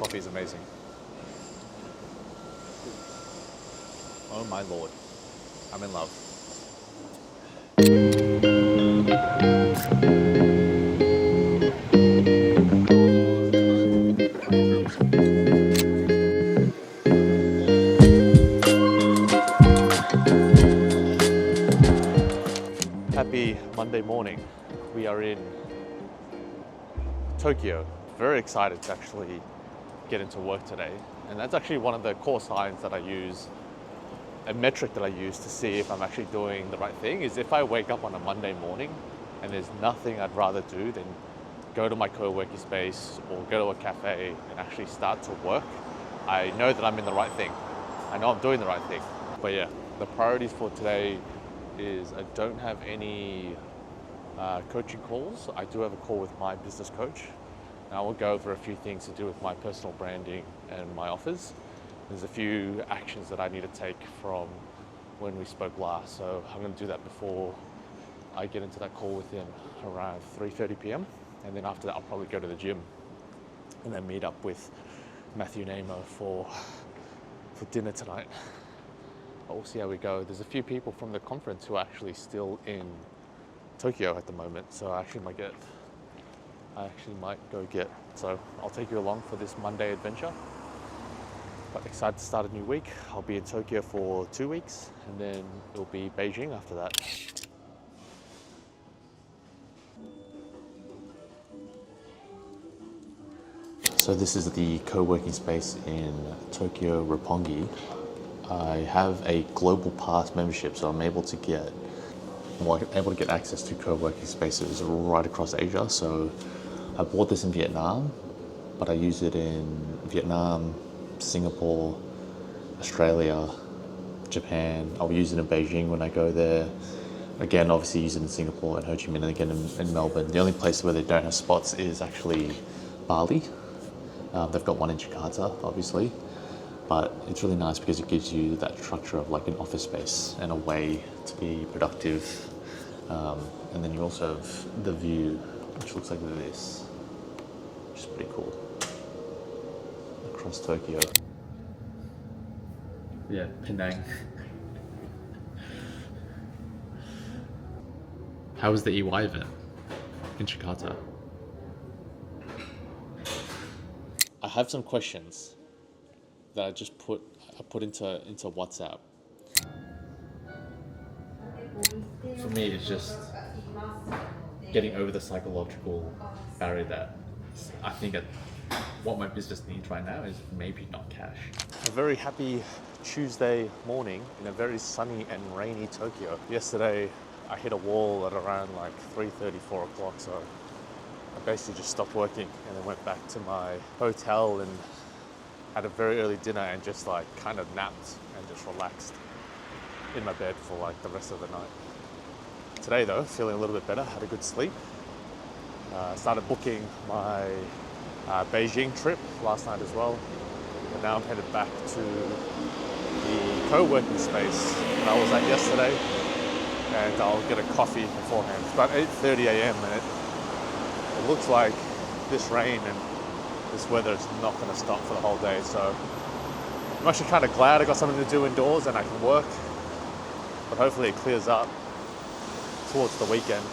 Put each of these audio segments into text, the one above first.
coffee is amazing. Oh my lord, I'm in love. Happy Monday morning. We are in Tokyo. Very excited to actually get into work today. And that's actually one of the core signs that I use, a metric that I use to see if I'm actually doing the right thing, is if I wake up on a Monday morning and there's nothing I'd rather do than go to my co-working space or go to a cafe and actually start to work, I know that I'm in the right thing. I know I'm doing the right thing. But yeah, the priorities for today is I don't have any coaching calls. I do have a call with my business coach. And I will go over a few things to do with my personal branding and my offers. There's a few actions that I need to take from when we spoke last. So I'm going to do that before I get into that call with him around 3:30 p.m. And then after that, I'll probably go to the gym and then meet up with Matthew Namo for dinner tonight. But we'll see how we go. There's a few people from the conference who are actually still in Tokyo at the moment. So I actually might go get. So I'll take you along for this Monday adventure. But excited to start a new week. I'll be in Tokyo for 2 weeks and then it'll be Beijing after that. So this is the co-working space in Tokyo, Roppongi. I have a global pass membership, so I'm able to get access to co-working spaces right across Asia. So I bought this in Vietnam, but I use it in Vietnam, Singapore, Australia, Japan. I'll use it in Beijing when I go there. Again, obviously use it in Singapore and Ho Chi Minh, and again in Melbourne. The only place where they don't have spots is actually Bali. They've got one in Jakarta, obviously, but it's really nice because it gives you that structure of like an office space and a way to be productive. And then you also have the view, which looks like this, which is pretty cool, across Tokyo. Yeah, Penang. How was the EY event in Jakarta? I have some questions that I just put into WhatsApp. For me, it's just getting over the psychological barrier that I think what my business needs right now is maybe not cash. A very happy Tuesday morning in a very sunny and rainy Tokyo. Yesterday, I hit a wall at around like 3:30, 4 o'clock, so I basically just stopped working and then went back to my hotel and had a very early dinner and just like kind of napped and just relaxed in my bed for like the rest of the night. Today though, feeling a little bit better, had a good sleep. Started booking my Beijing trip last night as well. And now I'm headed back to the co-working space that I was at yesterday, and I'll get a coffee beforehand. It's about 8:30 a.m. and it looks like this rain and this weather is not going to stop for the whole day. So I'm actually kind of glad I got something to do indoors and I can work, but hopefully it clears up towards the weekend.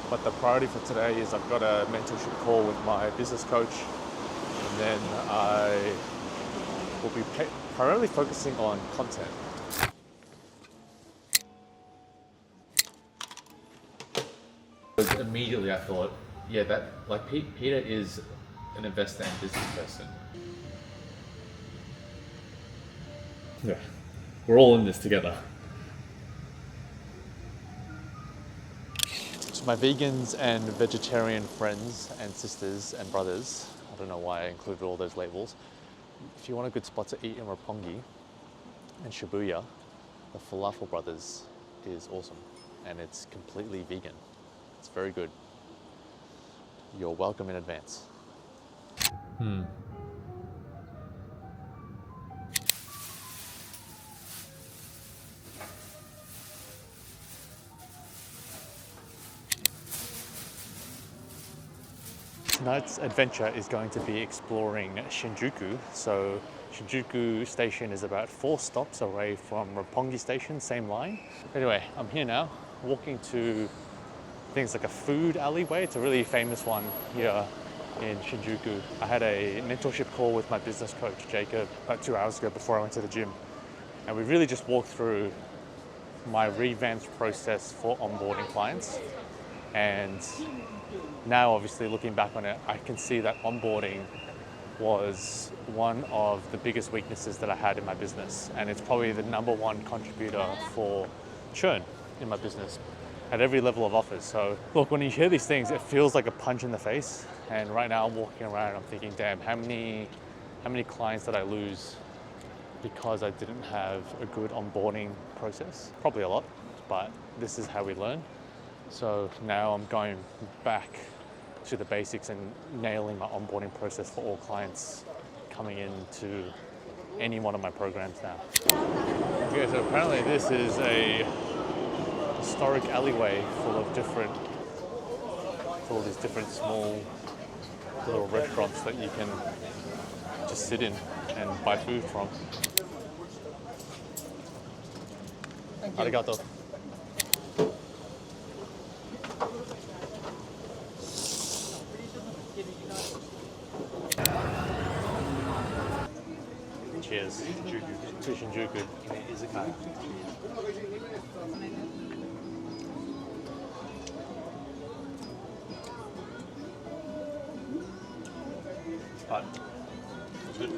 But the priority for today is I've got a mentorship call with my business coach, and then I will be primarily focusing on content. Immediately I thought, yeah, that like Peter is an investor and business person. Yeah, we're all in this together. To my vegans and vegetarian friends and sisters and brothers, I don't know why I included all those labels. If you want a good spot to eat in Roppongi and Shibuya, the Falafel Brothers is awesome, and it's completely vegan. It's very good. You're welcome in advance. tonight's adventure is going to be exploring Shinjuku. So Shinjuku station is about 4 stops away from Roppongi station, same line. Anyway, I'm here now, walking to, I think it's like a food alleyway. It's a really famous one here in Shinjuku. I had a mentorship call with my business coach, Jacob, about 2 hours ago before I went to the gym. And we really just walked through my revamped process for onboarding clients. And now, obviously, looking back on it, I can see that onboarding was one of the biggest weaknesses that I had in my business. And it's probably the #1 contributor for churn in my business at every level of office. So look, when you hear these things, it feels like a punch in the face. And right now I'm walking around and I'm thinking, damn, how many clients did I lose because I didn't have a good onboarding process? Probably a lot, but this is how we learn. So now I'm going back to the basics and nailing my onboarding process for all clients coming into any one of my programs now. Okay, so apparently this is a historic alleyway full of these different small little restaurants that you can just sit in and buy food from. Arigato. Cheers. To Shinjuku. Hot. Good.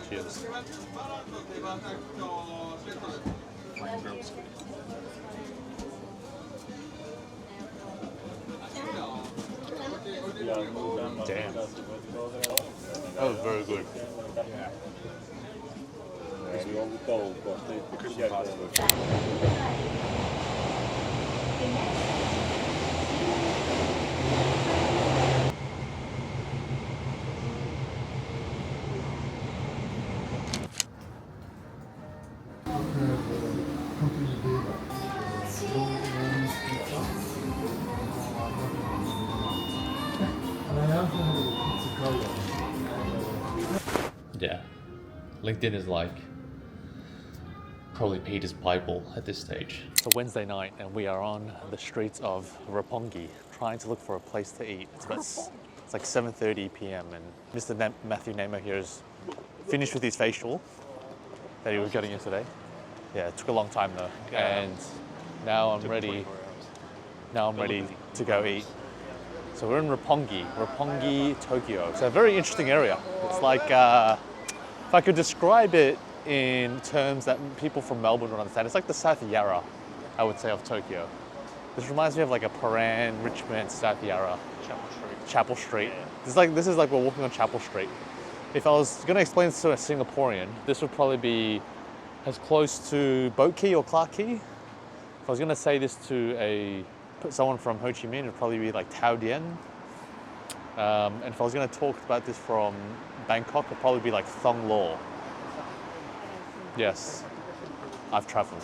Cheers. Damn. That was very good. Yeah, LinkedIn is like probably Peter's Bible at this stage. It's a Wednesday night and we are on the streets of Roppongi trying to look for a place to eat. It's like 7:30 p.m. and Mr. Matthew Nemo here is finished with his facial that he was getting yesterday. Yeah, it took a long time though. And now I'm ready to go eat. So we're in Roppongi, Tokyo. It's a very interesting area. It's like, if I could describe it in terms that people from Melbourne would understand, it's like the South Yarra, I would say, of Tokyo. This reminds me of like a Paran, Richmond, South Yarra. Chapel Street. Yeah. This is like we're walking on Chapel Street. If I was gonna explain this to a Singaporean, this would probably be as close to Boat Quay or Clarke Quay. If I was gonna say this to someone from Ho Chi Minh, it'd probably be like Tao Dien. And if I was going to talk about this from Bangkok, it'd probably be like Thong Lo. Yes, I've travelled.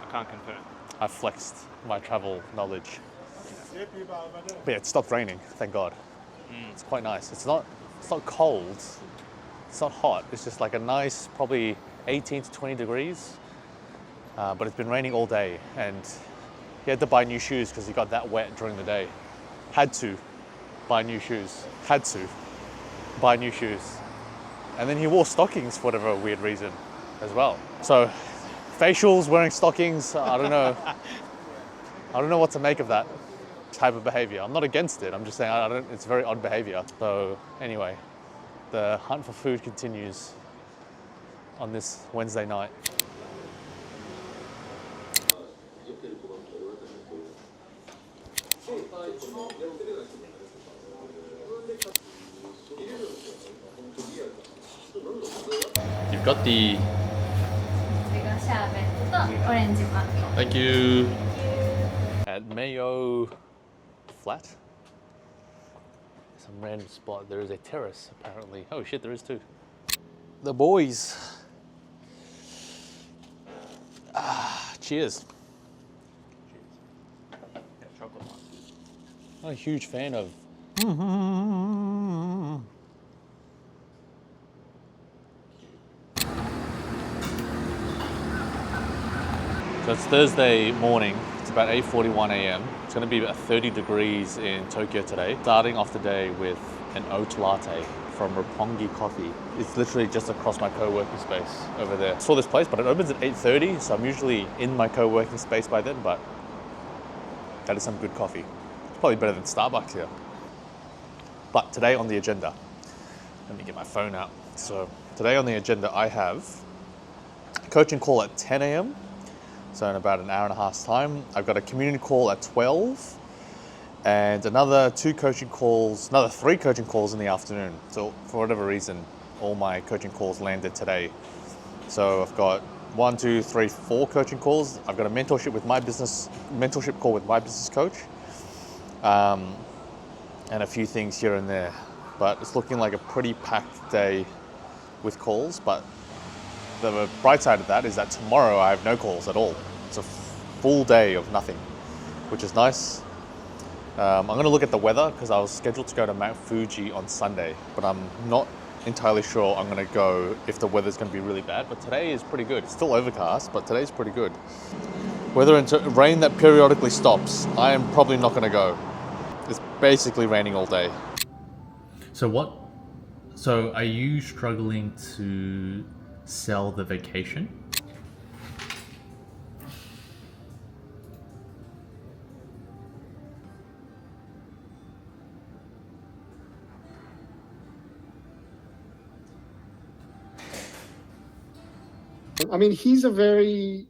I can't confirm. I've flexed my travel knowledge. But yeah, it stopped raining, thank God. It's quite nice. It's not cold, it's not hot. It's just like a nice, probably 18 to 20 degrees. But it's been raining all day and he had to buy new shoes because he got that wet during the day. Had to buy new shoes. And then he wore stockings for whatever weird reason as well. So facials, wearing stockings, I don't know. I don't know what to make of that type of behavior. I'm not against it. I'm just saying it's very odd behavior. So anyway, the hunt for food continues on this Wednesday night. You've got the... Thank you. At Mayo Flat, some random spot, there is a terrace apparently. Oh shit, there is too. The boys. Cheers. Yeah, chocolate one. Not a huge fan of. So it's Thursday morning. It's about 8:41 a.m. It's going to be about 30 degrees in Tokyo today. Starting off the day with an oat latte from Roppongi Coffee. It's literally just across my co-working space over there. I saw this place, but it opens at 8:30, so I'm usually in my co-working space by then, but that is some good coffee. It's probably better than Starbucks here. But today on the agenda, let me get my phone out. So today on the agenda, I have a coaching call at 10 a.m. So in about an hour and a half's time. I've got a community call at 12 and another three coaching calls in the afternoon. So for whatever reason, all my coaching calls landed today. So I've got 4 coaching calls. I've got a mentorship call with my business coach, and a few things here and there. But it's looking like a pretty packed day with calls. But the bright side of that is that tomorrow I have no calls at all. It's a full day of nothing, which is nice. I'm going to look at the weather because I was scheduled to go to Mount Fuji on Sunday, but I'm not entirely sure I'm going to go if the weather's going to be really bad. But today is pretty good. It's still overcast, but today's pretty good. Weather and rain that periodically stops. I am probably not going to go. It's basically raining all day. So are you struggling to sell the vacation? I mean, he's a very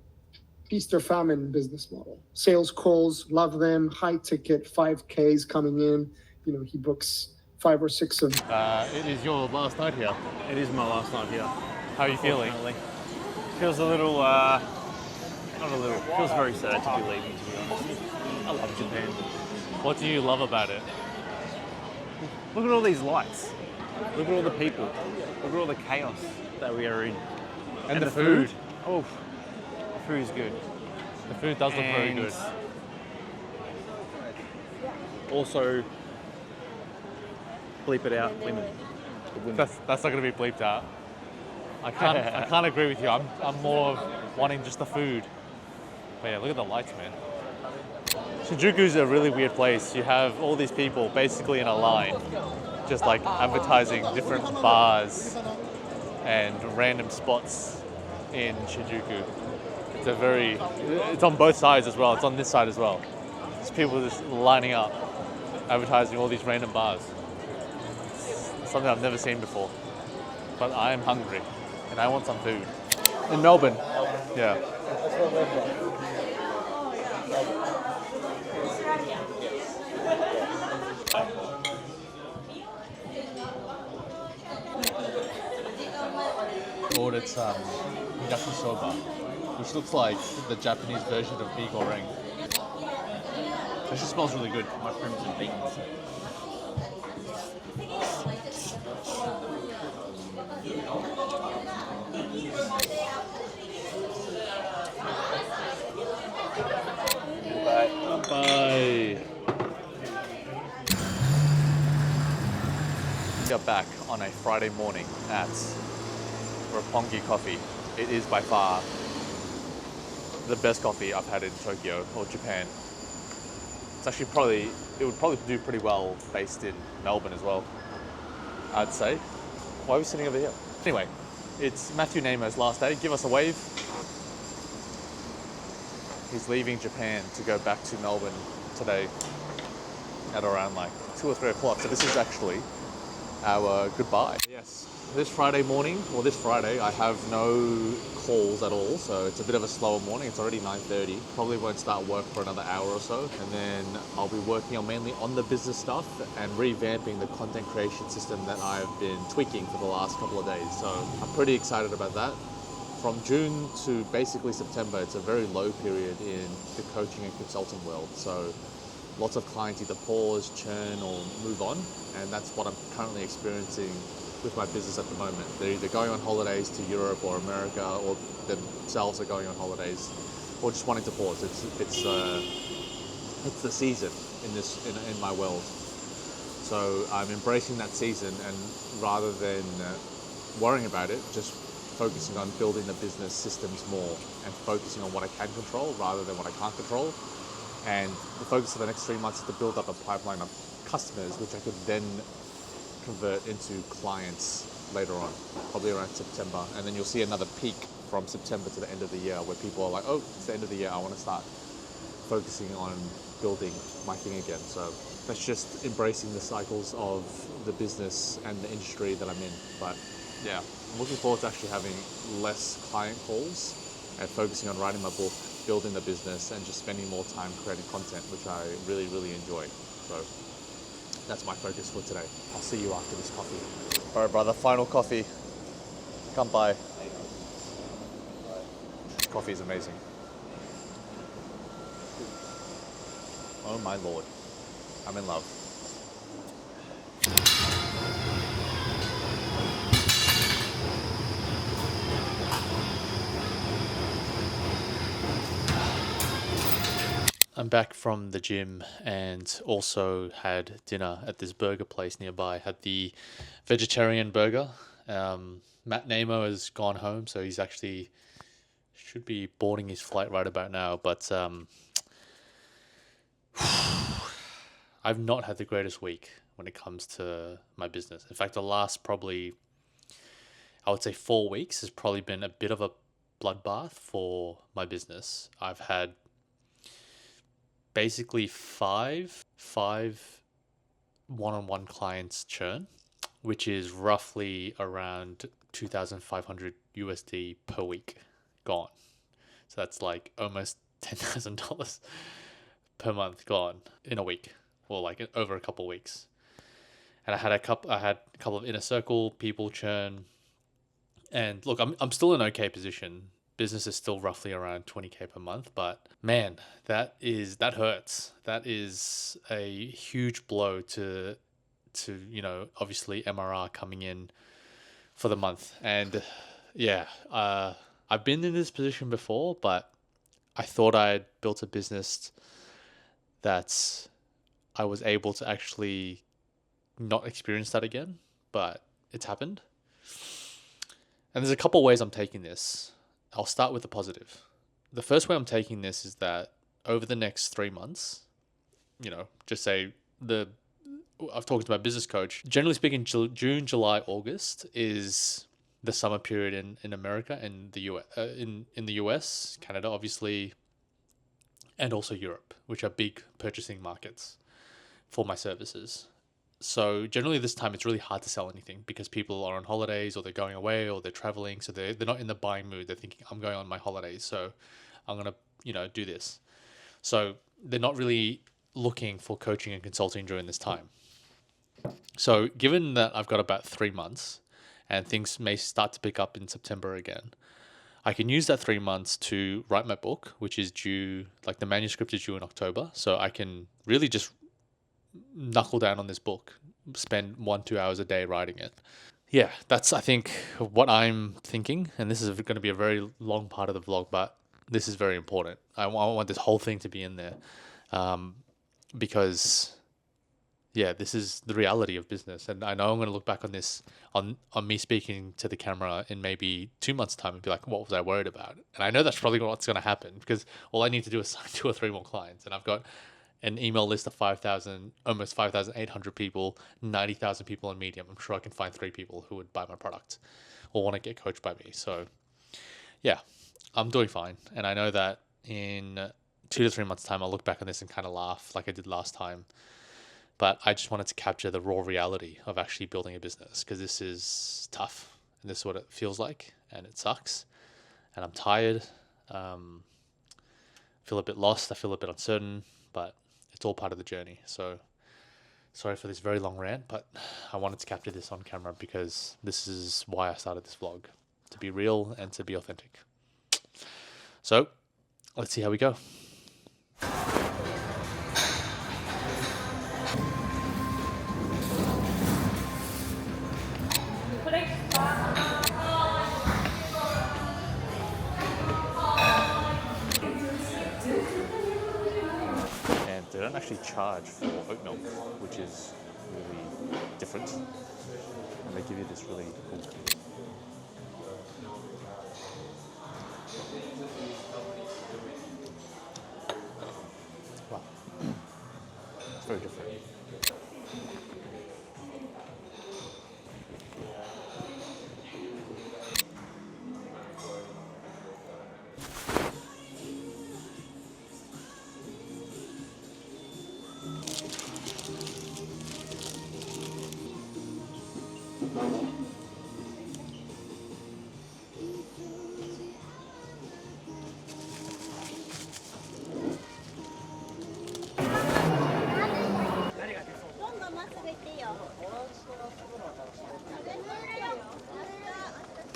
feast or famine business model. Sales calls, love them, high ticket, 5Ks coming in. You know, he books 5 or 6 of them. It is your last night here. It is my last night here. How are you feeling? Feels a little, not a little, feels very sad to be leaving, to be honest. I love Japan. What do you love about it? Look at all these lights. Look at all the people. Look at all the chaos that we are in. And the food. Oh, the food is good. The food does look very good. Also, bleep it out, women. That's not going to be bleeped out. I can't agree with you. I'm more of wanting just the food. But yeah, look at the lights, man. Shinjuku is a really weird place. You have all these people basically in a line, just like advertising different bars and random spots in Shinjuku. It's on both sides as well. It's on this side as well. There's people just lining up, advertising all these random bars. It's something I've never seen before. But I am hungry and I want some food. In Melbourne. Yeah. Ordered some yakisoba, which looks like the Japanese version of mee goreng. It just smells really good. Mushrooms and beans. Bye. Got back on a Friday morning at Roppongi Coffee. It is by far the best coffee I've had in Tokyo or Japan. It's actually it would probably do pretty well based in Melbourne as well, I'd say. Why are we sitting over here? Anyway, it's Matthew Nemo's last day. Give us a wave. He's leaving Japan to go back to Melbourne today at around like 2 or 3 o'clock. So this is actually our goodbye. Yes, this Friday, I have no calls at all, so it's a bit of a slower morning. It's already 9:30. Probably won't start work for another hour or so, and then I'll be working on mainly on the business stuff and revamping the content creation system that I've been tweaking for the last couple of days. So I'm pretty excited about that. From June to basically September, it's a very low period in the coaching and consulting world. So lots of clients either pause, churn, or move on, and that's what I'm currently experiencing with my business at the moment. They're either going on holidays to Europe or America, or themselves are going on holidays, or just wanting to pause. It's the season. in my world. So I'm embracing that season, and rather than worrying about it, just focusing on building the business systems more and focusing on what I can control rather than what I can't control. And the focus for the next 3 months is to build up a pipeline of customers, which I could then convert into clients later on, probably around September. And then you'll see another peak from September to the end of the year where people are like, oh, it's the end of the year, I want to start focusing on building my thing again. So that's just embracing the cycles of the business and the industry that I'm in. But yeah, I'm looking forward to actually having less client calls and focusing on writing my book, building the business, and just spending more time creating content, which I really, really enjoy. So that's my focus for today. I'll see you after this coffee. All right, brother, final coffee. Come by. Coffee is amazing. Oh my Lord, I'm in love. I'm back from the gym and also had dinner at this burger place nearby. Had the vegetarian burger. Matt Nemo has gone home, so he's actually should be boarding his flight right about now. But I've not had the greatest week when it comes to my business. In fact, the last probably, I would say 4 weeks has probably been a bit of a bloodbath for my business. I've had basically five one-on-one clients churn, which is roughly around 2,500 USD per week gone. So that's like almost $10,000 per month gone in a week, or like over a couple of weeks. And I had a couple of inner circle people churn. And look, I'm still in an okay position. Business is still roughly around 20K per month, but man, that hurts. That is a huge blow to obviously MRR coming in for the month. And yeah, I've been in this position before, but I thought I had built a business that I was able to actually not experience that again, but it's happened. And there's a couple ways I'm taking this. I'll start with the positive. The first way I'm taking this is that over the next 3 months, just say I've talked to my business coach. Generally speaking, June, July, August is the summer period in America and the US, in the US, Canada, obviously, and also Europe, which are big purchasing markets for my services. So generally this time it's really hard to sell anything because people are on holidays or they're going away or they're traveling. So they're not in the buying mood. They're thinking, I'm going on my holidays, so I'm going to, do this. So they're not really looking for coaching and consulting during this time. So given that I've got about 3 months and things may start to pick up in September again, I can use that 3 months to write my book, which is due, like the manuscript is due in October. So I can really just knuckle down on this book, spend 1-2 hours a day writing it. Yeah, that's, I think, what I'm thinking. And this is going to be a very long part of the vlog, but this is very important. I want this whole thing to be in there because, yeah, this is the reality of business. And I know I'm going to look back on this, on me speaking to the camera in maybe 2 months' time and be like, what was I worried about? And I know that's probably what's going to happen because all I need to do is sign 2 or 3 more clients. And I've got an email list of almost 5,800 people, 90,000 people on Medium. I'm sure I can find 3 people who would buy my product or want to get coached by me. So yeah, I'm doing fine. And I know that in 2 to 3 months' time, I'll look back on this and kind of laugh like I did last time. But I just wanted to capture the raw reality of actually building a business because this is tough and this is what it feels like and it sucks. And I'm tired. Feel a bit lost. I feel a bit uncertain, but it's all part of the journey. So sorry for this very long rant, but I wanted to capture this on camera because this is why I started this vlog, to be real and to be authentic. So let's see how we go. actually charge for oat milk, which is really different. And they give you this really cool. Wow. It's very different.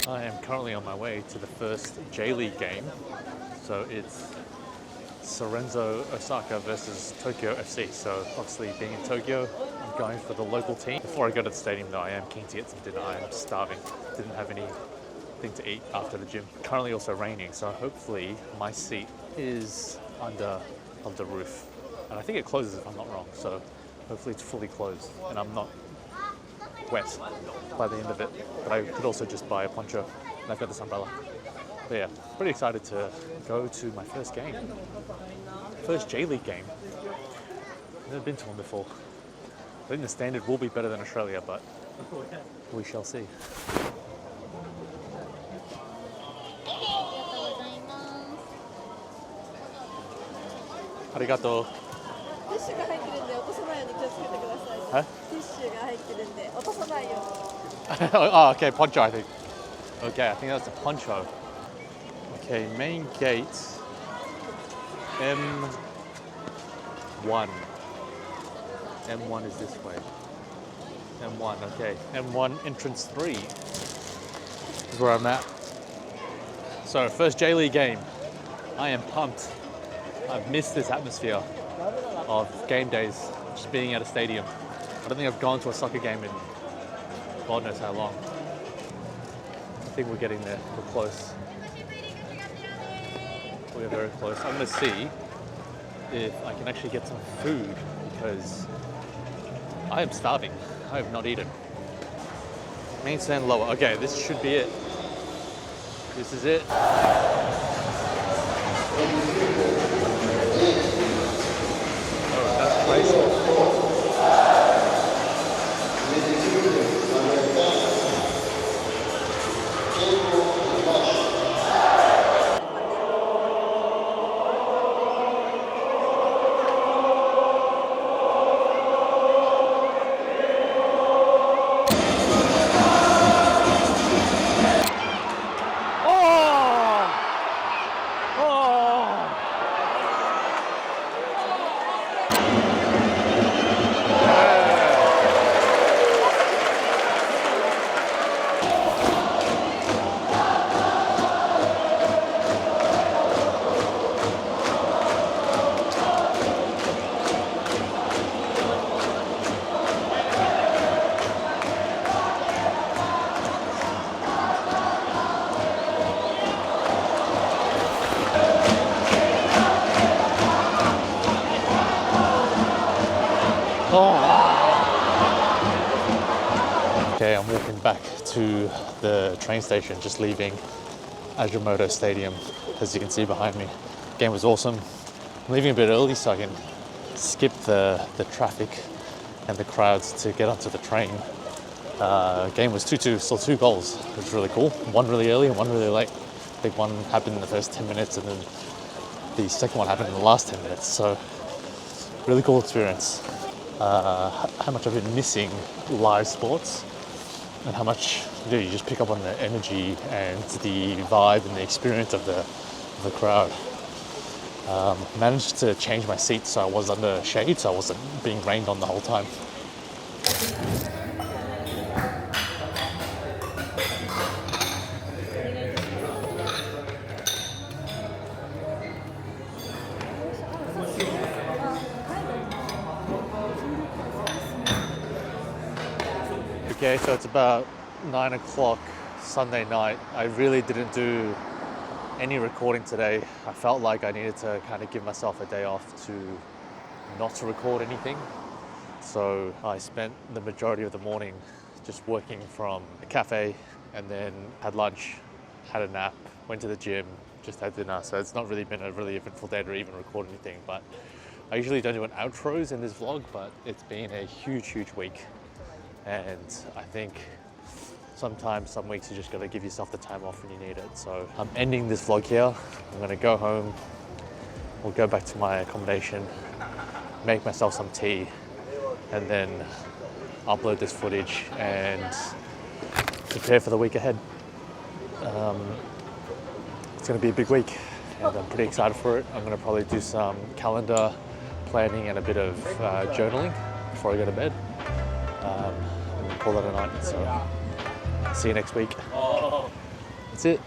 I am currently on my way to the first J-League game. So it's Cerezo Osaka versus Tokyo FC. So obviously being in Tokyo, I'm going for the local team. Before I go to the stadium though, I am keen to get some dinner. I am starving. Didn't have anything to eat after the gym. Currently also raining, so hopefully my seat is under the roof. And I think it closes if I'm not wrong. So hopefully it's fully closed and I'm not wet by the end of it. But I could also just buy a poncho and I've got this umbrella. But yeah, pretty excited to go to my first game. First J-League game. Never been to one before. I think the standard will be better than Australia, but we shall see. Arigato. ティッシュが入ってるんで落とさないように気をつけてください。Huh? ティッシュが入ってるんで落とさないように。Oh, okay, poncho, I think. Okay, I think that's a poncho. Okay, main gate M1. M1 is this way. M1, okay. M1 entrance 3 is where I'm at. So, first J-League game. I am pumped. I've missed this atmosphere of game days, just being at a stadium. I don't think I've gone to a soccer game in God knows how long. I think we're getting there. We're close. We're very close. I'm going to see if I can actually get some food because I am starving. I have not eaten. Main stand lower. Okay, this should be it. This is it. Oh, that's crazy. Okay, I'm walking back to the train station, just leaving Ajinomoto Stadium, as you can see behind me. Game was awesome. I'm leaving a bit early so I can skip the traffic and the crowds to get onto the train. Game was 2-2, saw 2 goals, which was really cool. One really early and one really late. I think one happened in the first 10 minutes and then the second one happened in the last 10 minutes. So really cool experience. How much I've been missing live sports and how much you just pick up on the energy and the vibe and the experience of the crowd. Managed to change my seat so I was under shade, so I wasn't being rained on the whole time. Okay, so it's about 9 o'clock Sunday night. I really didn't do any recording today. I felt like I needed to kind of give myself a day off to not to record anything. So I spent the majority of the morning just working from a cafe, and then had lunch, had a nap, went to the gym, just had dinner. So it's not really been a really eventful day to even record anything. But I usually don't do an outros in this vlog, but it's been a huge week. And I think sometimes, some weeks, you just gotta give yourself the time off when you need it. So I'm ending this vlog here. I'm gonna go home. We'll go back to my accommodation, make myself some tea, and then upload this footage and prepare for the week ahead. It's going to be a big week, and I'm pretty excited for it. I'm going to probably do some calendar planning and a bit of journaling before I go to bed. And we'll call that a night. So see you next week. That's it.